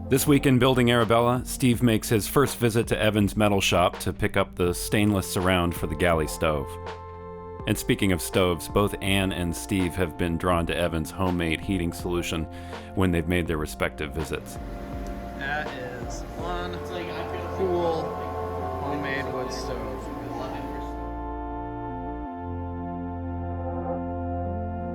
This week in Building Arabella, Steve makes his first visit to Evan's metal shop to pick up the stainless surround for the Galley stove. And speaking of stoves, both Ann and Steve have been drawn to Evan's homemade heating solution when they've made their respective visits. That is one cool homemade wood stove.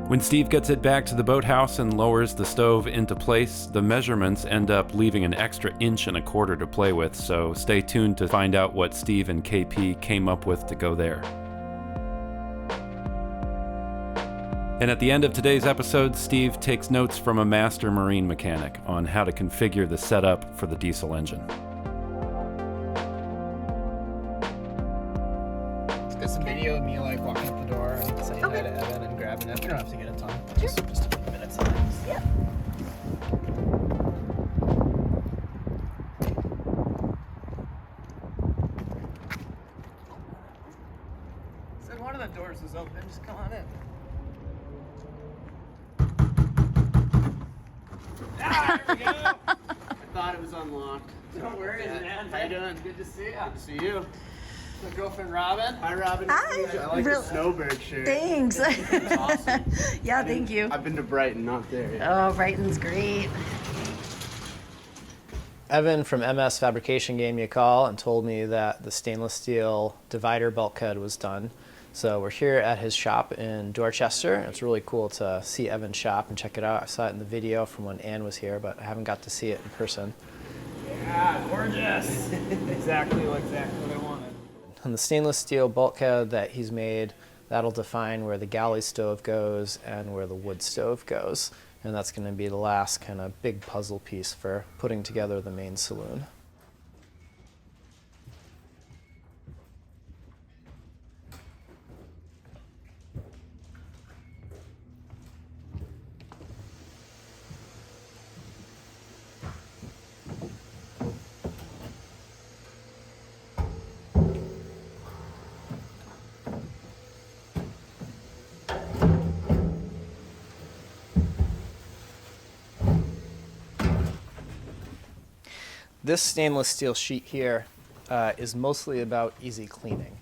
When Steve gets it back to the boathouse and lowers the stove into place, the measurements end up leaving an extra 1.25 inches to play with, so stay tuned to find out what Steve and KP came up with to go there. And at the end of today's episode, Steve takes notes from a master marine mechanic on how to configure the setup for the diesel engine. Let's get some video of me walking up the door and saying hi to Evan and grabbing it. You don't have to get a ton. Just a few minutes. Yeah. Said one of the doors was open. Just come on in. Ah, there we go. I thought it was unlocked. No worries, man. How you doing? Good to see you. Good to see you. My girlfriend Robin. Hi, Robin. Hi. I like the snowbird shirt. Thanks. That's awesome. Yeah, thank you. I've been to Brighton, not there yet. Oh, Brighton's great. Evan from MS Fabrication gave me a call and told me that the stainless steel divider bulkhead was done. So we're here at his shop in Dorchester. It's really cool to see Evan's shop and check it out. I saw it in the video from when Ann was here, but I haven't got to see it in person. Yeah, gorgeous. exactly what I wanted. And the stainless steel bulkhead that he's made, that'll define where the galley stove goes and where the wood stove goes. And that's going to be the last kind of big puzzle piece for putting together the main saloon. This stainless steel sheet here is mostly about easy cleaning.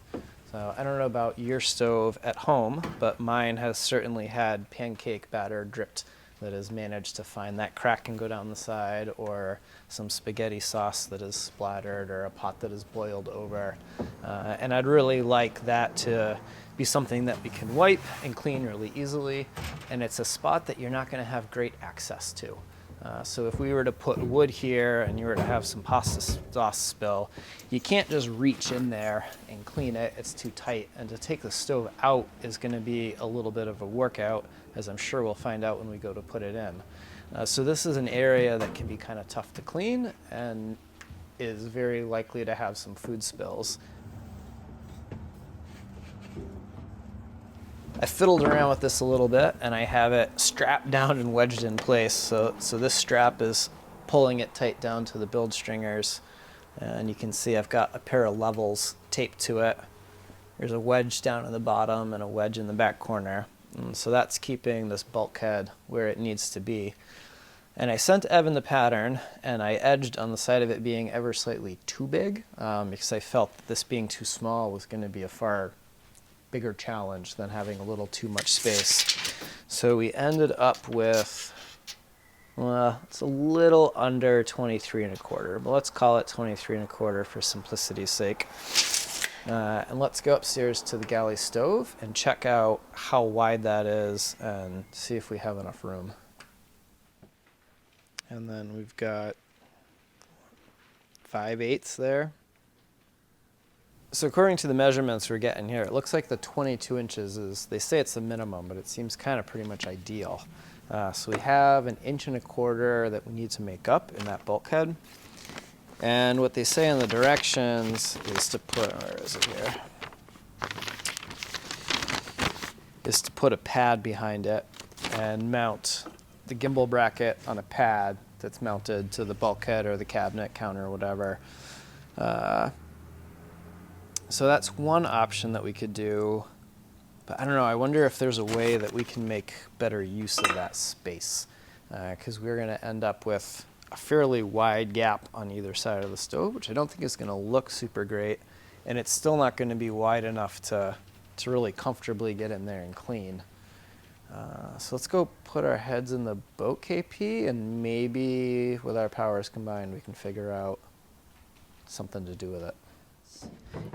So I don't know about your stove at home, but mine has certainly had pancake batter dripped that has managed to find that crack and go down the side, or some spaghetti sauce that is splattered, or a pot that is boiled over. And I'd really like that to be something that we can wipe and clean really easily, and it's a spot that you're not going to have great access to. So if we were to put wood here and you were to have some pasta sauce spill, you can't just reach in there and clean it. It's too tight. And to take the stove out is going to be a little bit of a workout, as I'm sure we'll find out when we go to put it in. So this is an area that can be kind of tough to clean and is very likely to have some food spills. I fiddled around with this a little bit, and I have it strapped down and wedged in place. So this strap is pulling it tight down to the build stringers. And you can see I've got a pair of levels taped to it. There's a wedge down in the bottom and a wedge in the back corner. And so that's keeping this bulkhead where it needs to be. And I sent Evan the pattern, and I edged on the side of it being ever slightly too big, because I felt that this being too small was going to be a far bigger challenge than having a little too much space. So we ended up with, well, it's a little under 23 1/4, but let's call it 23 1/4 for simplicity's sake. And let's go upstairs to the galley stove and check out how wide that is and see if we have enough room. And then we've got 5/8 there. So according to the measurements we're getting here, it looks like the 22 inches is, they say it's the minimum, but it seems kind of pretty much ideal. So we have 1 1/4 that we need to make up in that bulkhead. And what they say in the directions is to put, where is it here? Is to put a pad behind it and mount the gimbal bracket on a pad that's mounted to the bulkhead or the cabinet, counter, or whatever. So that's one option that we could do, but I don't know, I wonder if there's a way that we can make better use of that space, because we're going to end up with a fairly wide gap on either side of the stove, which I don't think is going to look super great. And it's still not going to be wide enough to really comfortably get in there and clean. So let's go put our heads in the boat KP, and maybe with our powers combined, we can figure out something to do with it.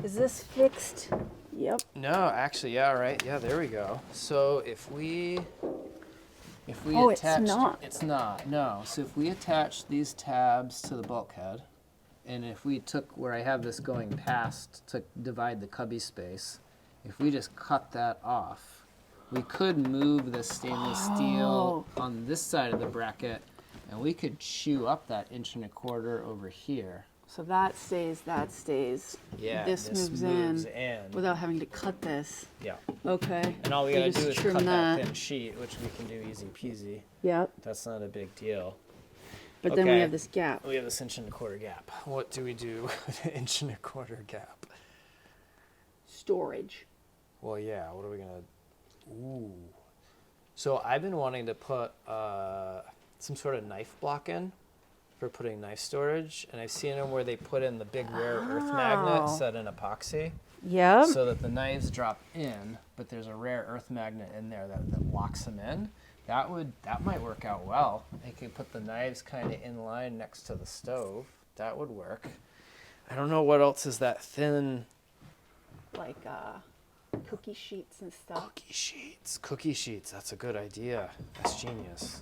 Is this fixed? Yep. No, actually, yeah, right. Yeah, there we go. So if we Oh, it's attach, not. it's not, no. So if we attach these tabs to the bulkhead, and if we took where I have this going past to divide the cubby space, if we just cut that off, we could move the stainless steel on this side of the bracket, and we could chew up that 1.25 inch over here. So that stays. Yeah, This moves in without having to cut this. Yeah. Okay. And all we So gotta just do is trim cut that that. thin sheet, which we can do easy peasy. Yep. That's not a big deal. But then we Okay. have this gap. We have this 1.25 inch gap. What do we do with an 1.25 inch gap? Storage. Well, yeah, what are we gonna, ooh. So I've been wanting to put some sort of knife block in for putting knife storage, and I've seen them where they put in the big rare earth magnet set in epoxy, Yep. so that the knives drop in, but there's a rare earth magnet in there that locks them in. That might work out well. I could put the knives kind of in line next to the stove. That would work. I don't know what else is that thin. Like cookie sheets and stuff. Cookie sheets. Cookie sheets. That's a good idea. That's genius.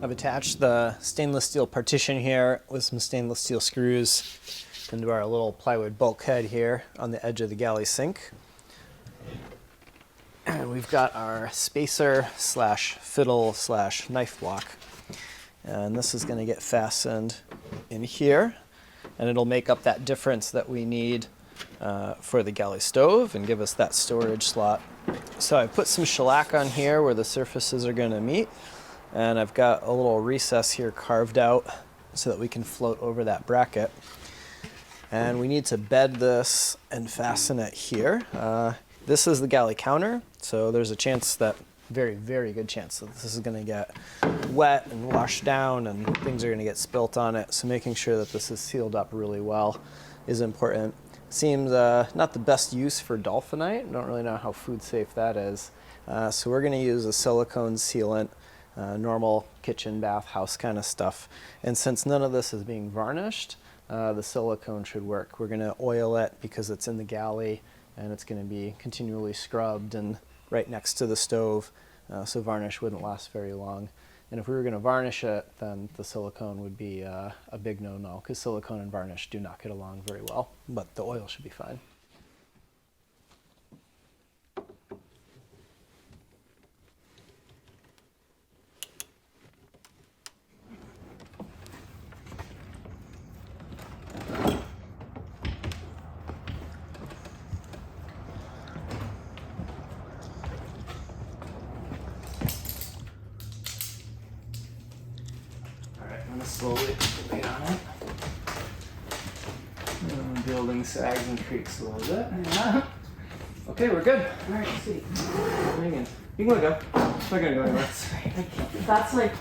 I've attached the stainless steel partition here with some stainless steel screws into our little plywood bulkhead here on the edge of the galley sink. And we've got our spacer slash fiddle slash knife block. And this is going to get fastened in here, and it'll make up that difference that we need for the galley stove and give us that storage slot. So I put some shellac on here where the surfaces are going to meet, and I've got a little recess here carved out so that we can float over that bracket. And we need to bed this and fasten it here. This is the galley counter, so there's a chance that, very, very good chance that this is going to get wet and washed down and things are going to get spilt on it. So making sure that this is sealed up really well is important. Seems not the best use for dolphinite. Don't really know how food safe that is. So we're going to use a silicone sealant, normal kitchen, bath, house kind of stuff. And since none of this is being varnished, the silicone should work. We're going to oil it because it's in the galley and it's going to be continually scrubbed and right next to the stove, so varnish wouldn't last very long. And if we were going to varnish it, then the silicone would be a big no-no, because silicone and varnish do not get along very well, but the oil should be fine. I'm going to slowly put the weight on it. And the building sags and creaks a little bit. Yeah. Okay, we're good. All right, sweet. Hang in. You can let go. It's not going to go anywhere. That's like,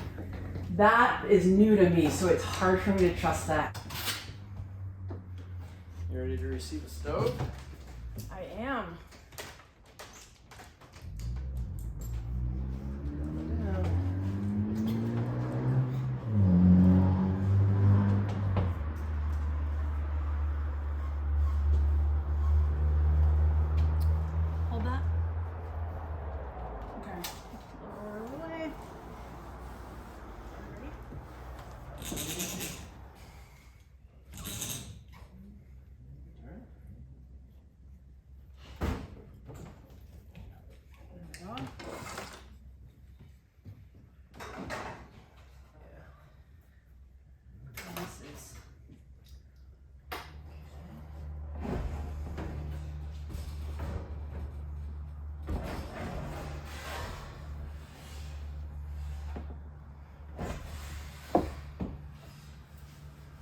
that is new to me, so it's hard for me to trust that. You ready to receive a stove? I am. Hold that. Okay. Lower away.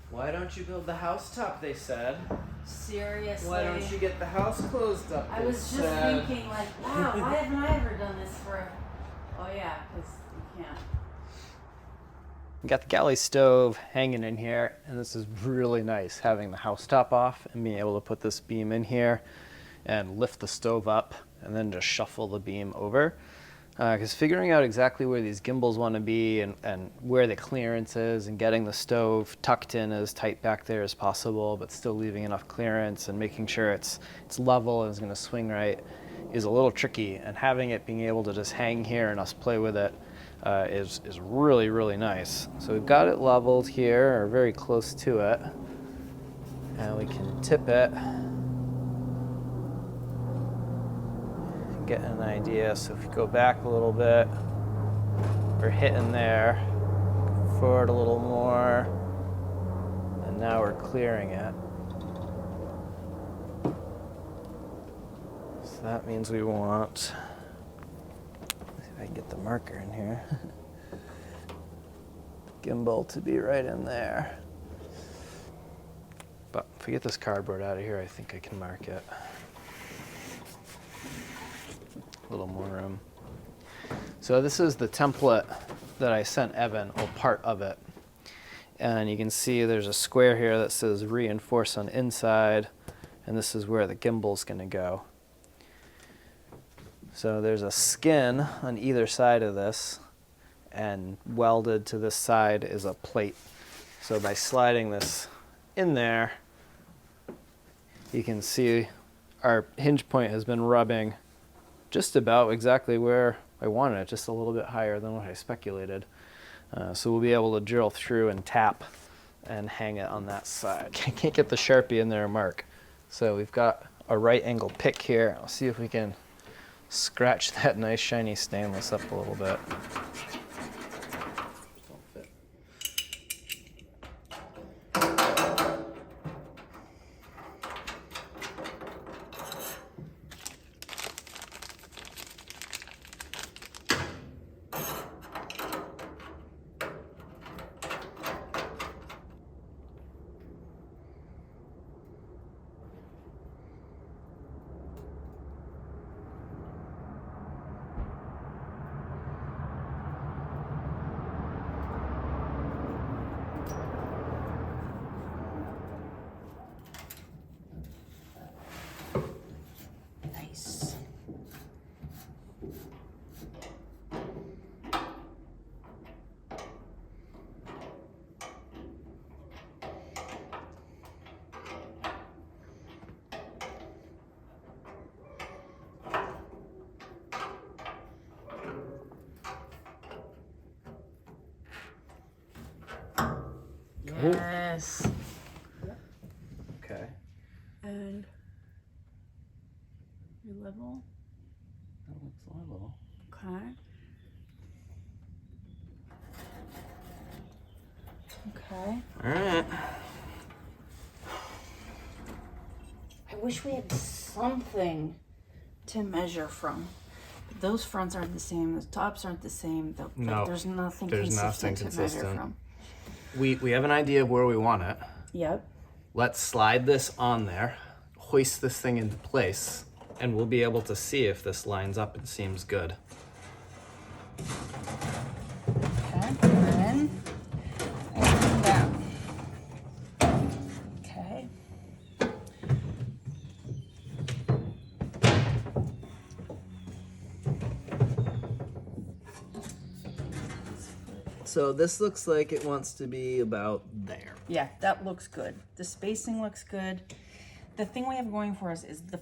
Why don't you build the housetop, they said. Seriously. Why don't you get the house closed up? I was just thinking, like, wow, why haven't I ever done this for? Oh yeah, because you can't. We got the galley stove hanging in here, and this is really nice, having the house top off and being able to put this beam in here and lift the stove up and then just shuffle the beam over. Because figuring out exactly where these gimbals want to be and where the clearance is and getting the stove tucked in as tight back there as possible, but still leaving enough clearance and making sure it's level and is going to swing right is a little tricky. And having it being able to just hang here and us play with it is really, really nice. So we've got it leveled here, or very close to it, and we can tip it. Getting an idea. So if you go back a little bit, we're hitting there, forward a little more, and now we're clearing it. So that means we want, let's see if I can get the marker in here, gimbal to be right in there. But if we get this cardboard out of here, I think I can mark it. A little more room. So this is the template that I sent Evan, or part of it. And you can see there's a square here that says reinforce on inside, and this is where the gimbal's going to go. So there's a skin on either side of this, and welded to this side is a plate. So by sliding this in there, you can see our hinge point has been rubbing just about exactly where I wanted it, just a little bit higher than what I speculated. So we'll be able to drill through and tap and hang it on that side. Can't get the Sharpie in there, Mark. So we've got a right angle pick here. I'll see if we can scratch that nice shiny stainless up a little bit. Nice. Yes. Okay. And your level. That looks level. Okay. Okay. All right. I wish we had something to measure from. But those fronts aren't the same. The tops aren't the same. No, there's nothing there's nothing consistent to measure consistent. from. We have an idea of where we want it. Yep. Let's slide this on there, hoist this thing into place, and we'll be able to see if this lines up and seems good. Okay. And come down. Okay. So this looks like it wants to be about there. Yeah, that looks good. The spacing looks good. The thing we have going for us is the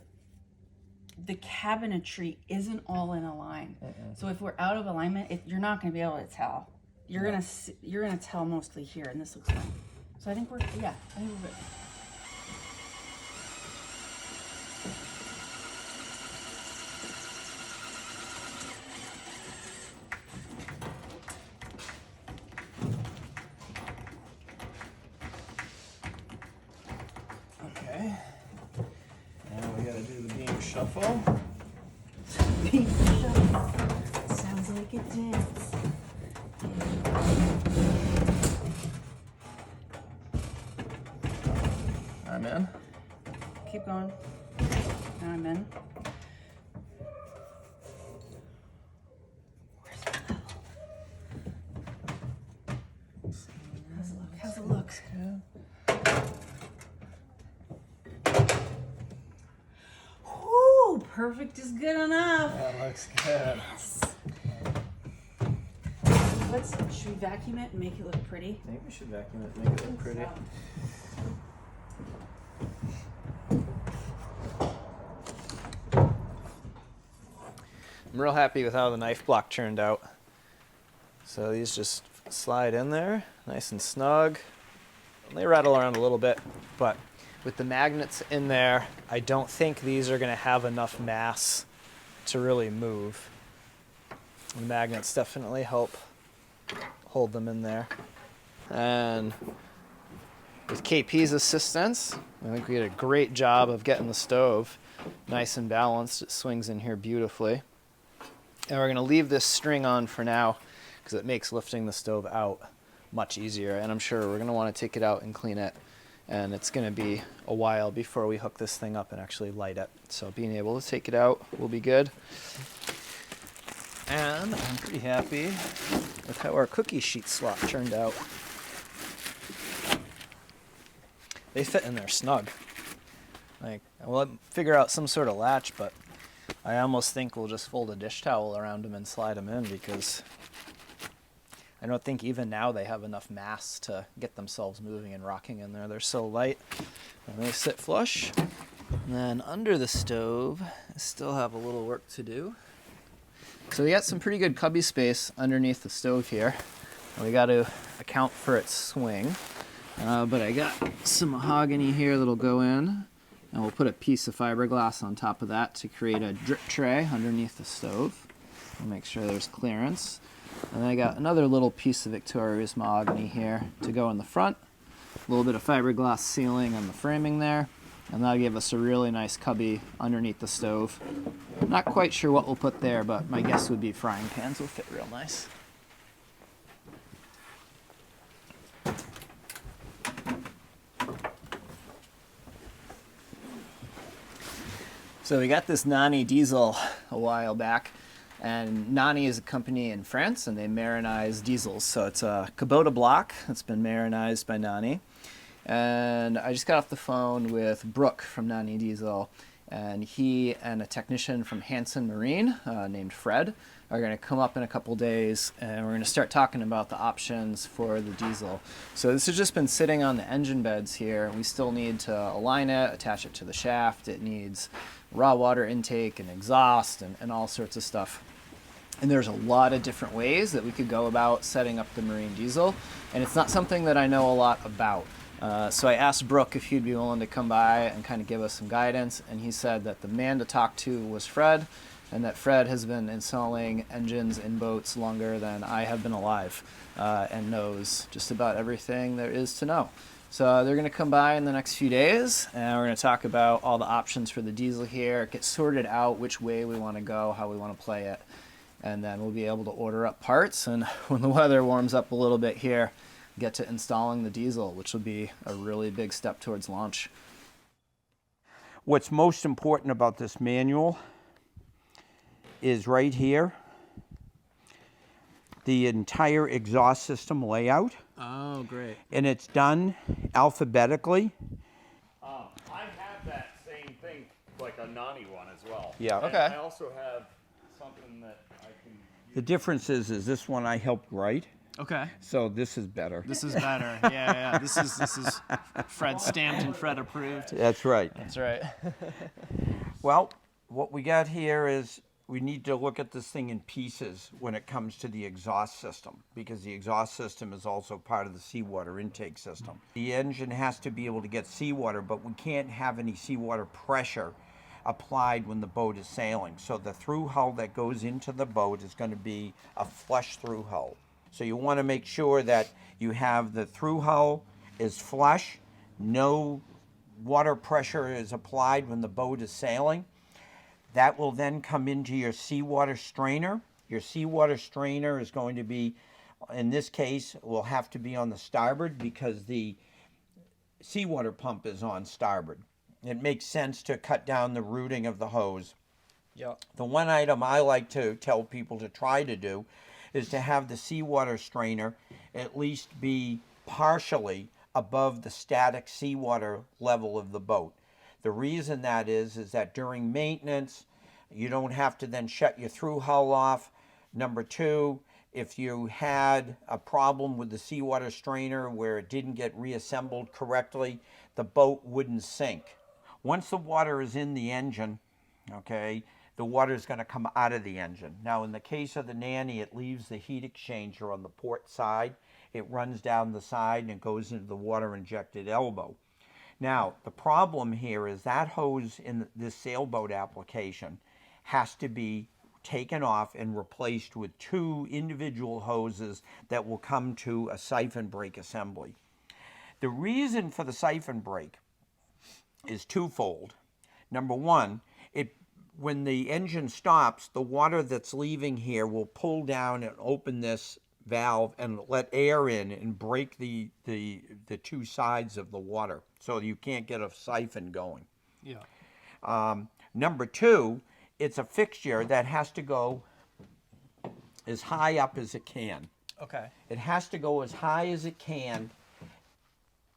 cabinetry isn't all in a line. So if we're out of alignment, you're not going to be able to tell. You're gonna tell mostly here, and this looks fine. So I think we're good. Okay. Now we gotta do the beam shuffle. Sounds like it dance. I'm in. Keep going. Now I'm in. Where's the level? How's it look? Whoo! Perfect is good enough. That looks good. Yes. Should we vacuum it and make it look pretty? I think we should vacuum it, make it look pretty. I'm real happy with how the knife block turned out. So these just slide in there, nice and snug. They rattle around a little bit, but with the magnets in there, I don't think these are gonna have enough mass to really move. The magnets definitely help hold them in there. And with KP's assistance, I think we did a great job of getting the stove nice and balanced. It swings in here beautifully. And we're gonna leave this string on for now because it makes lifting the stove out much easier. And I'm sure we're gonna wanna take it out and clean it. And it's gonna be a while before we hook this thing up and actually light it. So being able to take it out will be good. And I'm pretty happy with how our cookie sheet slot turned out. They fit in there snug. Like, we'll figure out some sort of latch, but I almost think we'll just fold a dish towel around them and slide them in because I don't think even now they have enough mass to get themselves moving and rocking in there. They're so light and they sit flush. And then under the stove, I still have a little work to do. So we got some pretty good cubby space underneath the stove here. We got to account for its swing. But I got some mahogany here that'll go in, and we'll put a piece of fiberglass on top of that to create a drip tray underneath the stove. We'll make sure there's clearance. And then I got another little piece of Victoria's mahogany here to go in the front. A little bit of fiberglass ceiling on the framing there, and that'll give us a really nice cubby underneath the stove. Not quite sure what we'll put there, but my guess would be frying pans will fit real nice. So we got this Nanni diesel a while back, and Nanni is a company in France, and they marinize diesels. So it's a Kubota block that's been marinized by Nanni. And I just got off the phone with Brooke from Nanni Diesel, and he and a technician from Hansen Marine named Fred are going to come up in a couple days, and we're going to start talking about the options for the diesel. So this has just been sitting on the engine beds here. We still need to align it, attach it to the shaft. It needs raw water intake and exhaust and all sorts of stuff. And there's a lot of different ways that we could go about setting up the marine diesel, and it's not something that I know a lot about. So I asked Brooke if he'd be willing to come by and kind of give us some guidance, and he said that the man to talk to was Fred, and that Fred has been installing engines in boats longer than I have been alive, and knows just about everything there is to know. So they're going to come by in the next few days, and we're going to talk about all the options for the diesel here, get sorted out which way we want to go, how we want to play it, and then we'll be able to order up parts, and when the weather warms up a little bit here, get to installing the diesel, which will be a really big step towards launch. What's most important about this manual is right here, the entire exhaust system layout. Oh, great. And it's done alphabetically. I have that same thing, like a Nanni one as well. Yeah. And Okay. I also have something that I can use. The difference is this one I helped write, Okay. so this is better. This is better. Yeah. This is Fred stamped and Fred approved. That's right. That's right. Well, what we got here is we need to look at this thing in pieces when it comes to the exhaust system, because the exhaust system is also part of the seawater intake system. The engine has to be able to get seawater, but we can't have any seawater pressure applied when the boat is sailing. So the through hull that goes into the boat is going to be a flush through hull. So you want to make sure that you have the through hull is flush, no water pressure is applied when the boat is sailing. That will then come into your seawater strainer. Your seawater strainer is going to be, in this case, will have to be on the starboard because the seawater pump is on starboard. It makes sense to cut down the routing of the hose. Yep. The one item I like to tell people to try to do is to have the seawater strainer at least be partially above the static seawater level of the boat. The reason that is that during maintenance, you don't have to then shut your through hull off. Number two, if you had a problem with the seawater strainer where it didn't get reassembled correctly, the boat wouldn't sink. Once the water is in the engine, okay, the water is going to come out of the engine. Now, in the case of the Nanni, it leaves the heat exchanger on the port side. It runs down the side and it goes into the water-injected elbow. Now, the problem here is that hose in this sailboat application has to be taken off and replaced with two individual hoses that will come to a siphon break assembly. The reason for the siphon break is twofold. Number one, when the engine stops, the water that's leaving here will pull down and open this valve and let air in and break the two sides of the water, so you can't get a siphon going. Yeah. Number two, it's a fixture that has to go as high up as it can. Okay. It has to go as high as it can,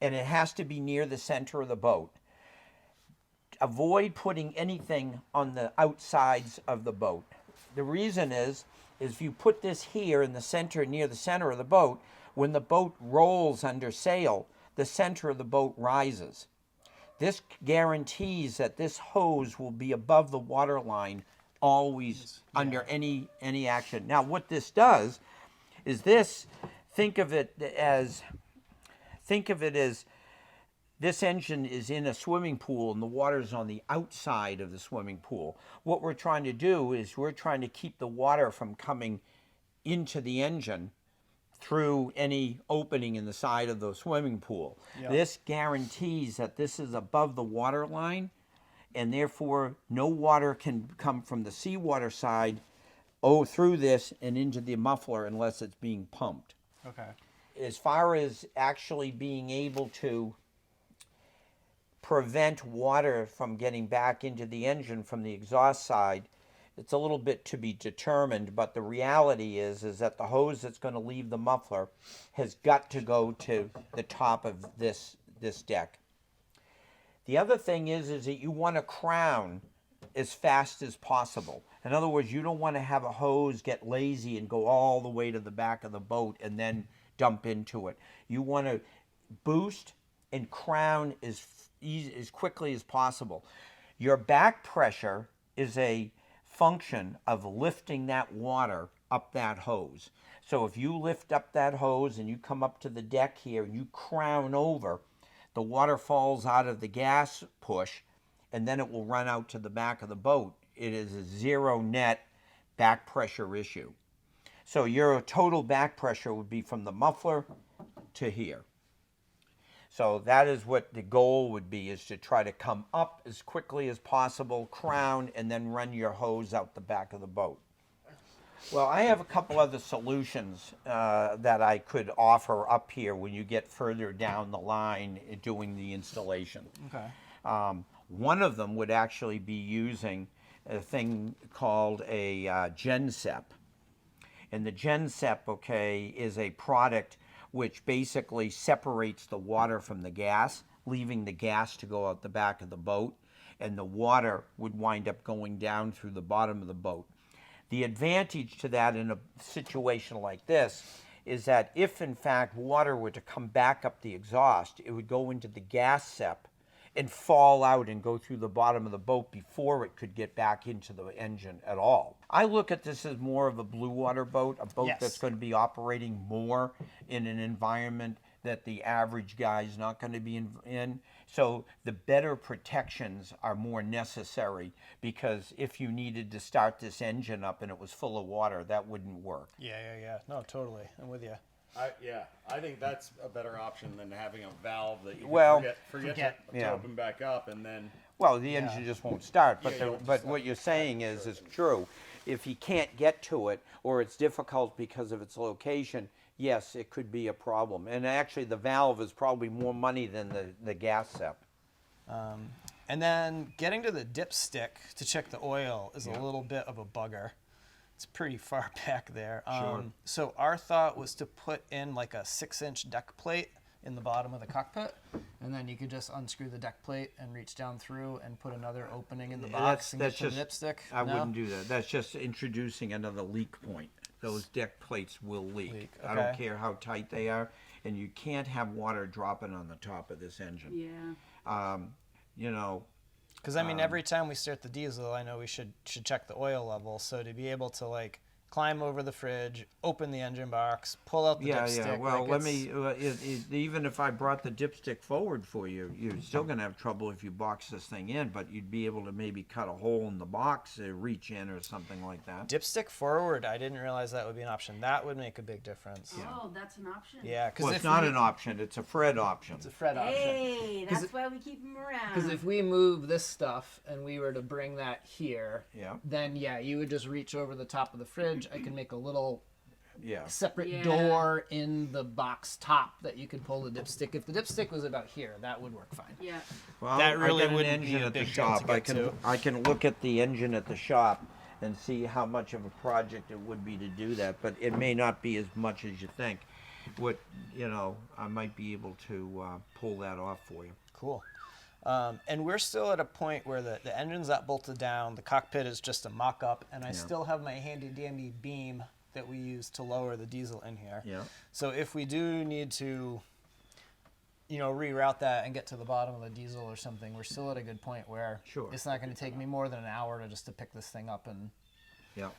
and it has to be near the center of the boat. Avoid putting anything on the outsides of the boat. The reason is if you put this here in the center, near the center of the boat, when the boat rolls under sail, the center of the boat rises. This guarantees that this hose will be above the water line always under any action. Now, what this does is this think of it as this engine is in a swimming pool and the water's on the outside of the swimming pool. What we're trying to do is we're trying to keep the water from coming into the engine through any opening in the side of the swimming pool. Yep. This guarantees that this is above the water line, and therefore no water can come from the seawater side through this and into the muffler unless it's being pumped. Okay. As far as actually being able to prevent water from getting back into the engine from the exhaust side, it's a little bit to be determined, but the reality is that the hose that's going to leave the muffler has got to go to the top of this deck. The other thing is that you want to crown as fast as possible. In other words, you don't want to have a hose get lazy and go all the way to the back of the boat and then dump into it. You want to boost and crown as quickly as possible. Your back pressure is a function of lifting that water up that hose. So if you lift up that hose and you come up to the deck here and you crown over, the water falls out of the gas push and then it will run out to the back of the boat. It is a zero net back pressure issue. So your total back pressure would be from the muffler to here. So that is what the goal would be, is to try to come up as quickly as possible, crown, and then run your hose out the back of the boat. Well, I have a couple other solutions that I could offer up here when you get further down the line doing the installation. Okay. One of them would actually be using a thing called a GenSep. And the GenSep, okay, is a product which basically separates the water from the gas, leaving the gas to go out the back of the boat, and the water would wind up going down through the bottom of the boat. The advantage to that in a situation like this is that if in fact water were to come back up the exhaust, it would go into the gas sep and fall out and go through the bottom of the boat before it could get back into the engine at all. I look at this as more of a blue water boat, a boat Yes. that's going to be operating more in an environment that the average guy is not going to be in. So the better protections are more necessary, because if you needed to start this engine up and it was full of water, that wouldn't work. Yeah. No, totally. I'm with you. I think that's a better option than having a valve that you can Well, forget to yeah. open back up, and then Well, the engine just won't start, but, Yeah, you won't but start. what you're saying is true. If he can't get to it, or it's difficult because of its location, yes, it could be a problem. And actually, the valve is probably more money than the gas sep. And then getting to the dipstick to check the oil is a little bit of a bugger. It's pretty far back there. So our thought was to put in like a 6-inch deck plate in the bottom of the cockpit, and then you could just unscrew the deck plate and reach down through and put another opening in the box and get to the dipstick. I No? wouldn't do that. That's just introducing another leak point. Those deck plates will leak. I don't okay. care how tight they are, and you can't have water dropping on the top of this engine. Yeah. You know, Because I mean, every time we start the diesel, I know we should check the oil level. So to be able to like climb over the fridge, open the engine box, pull out the dipstick. Yeah. Well, like let me. Even if I brought the dipstick forward for you, you're still going to have trouble if you box this thing in. But you'd be able to maybe cut a hole in the box to reach in or something like that. Dipstick forward, I didn't realize that would be an option. That would make a big difference. Oh, that's an option. Yeah, because Well, it's not an option. It's a Fred option. It's a Fred option. Hey, that's why we keep them around. Because if we move this stuff and we were to bring that here, Yeah. then yeah, you would just reach over the top of the fridge. I can make a little Yeah. separate Yeah. door in the box top that you could pull the dipstick. If the dipstick was about here, that would work fine. Yeah. Well, That really I got an wouldn't be engine a at the big deal to shop. get I can look at the engine at the shop and see how much of a project it would be to do that, but it may not be as much as you think. I might be able to pull that off for you. Cool. And we're still at a point where the engine's not bolted down, the cockpit is just a mock-up, and I still have my handy-dandy beam that we use to lower the diesel in here. Yeah. So if we do need to, reroute that and get to the bottom of the diesel or something, we're still at a good point where Sure. it's not going to take me more than an hour to pick this thing up and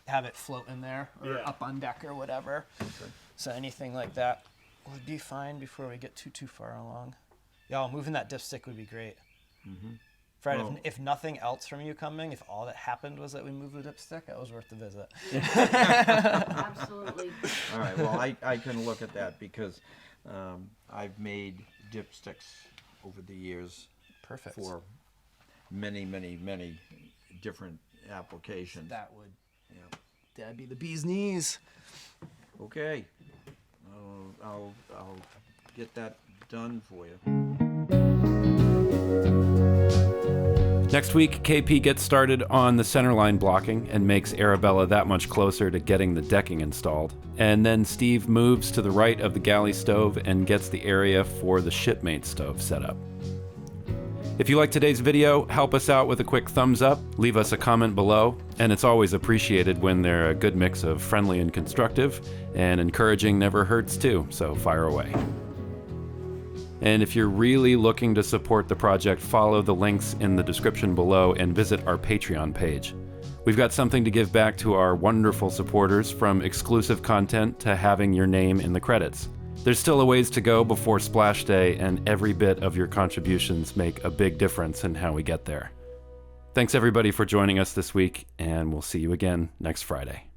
have it float in there or Yeah. up on deck or whatever. So anything like that would be fine before we get too far along. Yeah, moving that dipstick would be great. Fred, if nothing else from you coming, if all that happened was that we moved the dipstick, that was worth the visit. Absolutely. All right, well, I can look at that because I've made dipsticks over the years Perfect. for many different applications. That'd be the bee's knees. Okay, I'll get that done for you. Next week, KP gets started on the centerline blocking and makes Arabella that much closer to getting the decking installed. And then Steve moves to the right of the galley stove and gets the area for the shipmate stove set up. If you like today's video, help us out with a quick thumbs up, leave us a comment below, and it's always appreciated when they're a good mix of friendly and constructive, and encouraging never hurts too, so fire away. And if you're really looking to support the project, follow the links in the description below and visit our Patreon page. We've got something to give back to our wonderful supporters, from exclusive content to having your name in the credits. There's still a ways to go before Splash Day, and every bit of your contributions make a big difference in how we get there. Thanks everybody for joining us this week, and we'll see you again next Friday.